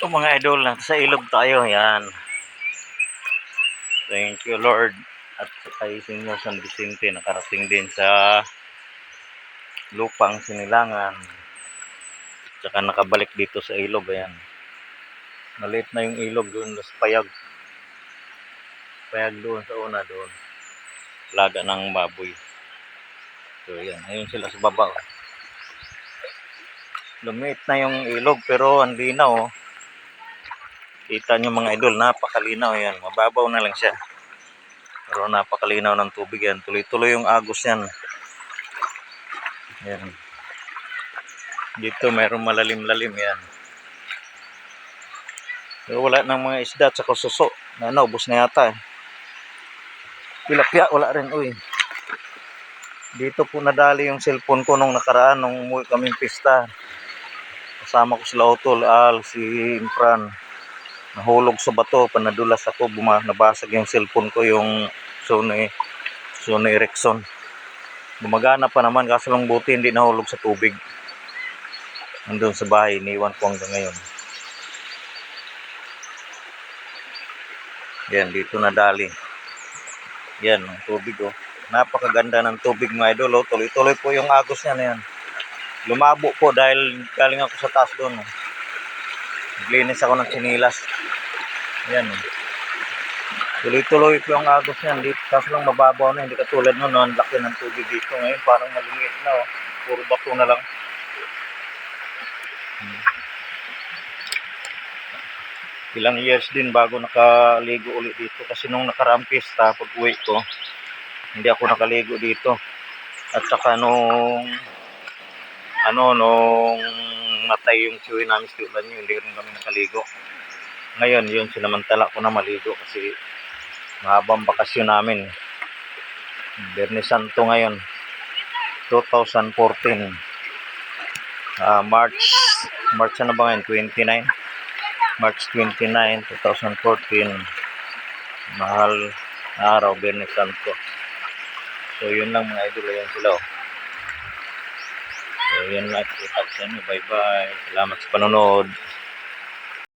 So mga idol, sa ilog tayo, yan. Thank you Lord. At sa kayo Senyor San Vicente, nakarating din sa lupang Sinilangan. Tsaka nakabalik dito sa ilog, ayan. Maliit na yung ilog doon sa payag. Payag doon sa una doon. Laga ng baboy. So yan, ayun sila sa baba. Lumiit na yung ilog pero ang linaw, oh. Kita nyo mga idol, napakalinaw yan. Mababaw na lang siya. Pero napakalinaw ng tubig yan. Tuloy-tuloy yung agos yan. Yan. Dito mayroong malalim-lalim yan. Pero wala nang mga isda at saka suso. Naubos na yata eh. Tilapia, wala rin. Uy. Dito po nadali yung cellphone ko nung nakaraan nung umuwi kaming pista. Kasama ko sila Otol, Al, si Impran. Nahulog sa bato, panadulas ako, nabasag yung cellphone ko, yung Sony Ericsson. Gumagana pa naman, kaso lang buti hindi nahulog sa tubig. Nandun sa bahay, iniwan ko hanggang ngayon. Yan, dito nadali. Yan, ang tubig oh. Napakaganda ng tubig mga idol oh. Tuloy-tuloy po yung agos niya na yan. Lumabo po dahil galing ako sa taas doon. Oh. Naglinis ako ng sinilas. Yan oh. Tuloy-tuloy po yung agos niyan. Dito, kaso lang mababaw na. Hindi katulad nun. Ang laki ng tubig dito. Ngayon parang maliliit na oh. Puro bato na lang. Ilang years din bago nakaligo ulit dito. Kasi nung nakaraang pista, pag uwi ko, hindi ako nakaligo dito. At saka nung matay yung suwi namin sa ulan nyo, hindi rin kami nakaligo. Ngayon, yun, sinamantala ko na maligo kasi mahabang bakasyon namin. Biyernes Santo ngayon, 2014. March na ba ngayon? 29? March 29, 2014. Mahal na araw, Biyernes Santo. So, yun lang mga idol, ayan sila oh. So, yan lang. Bye-bye. Salamat sa panonood.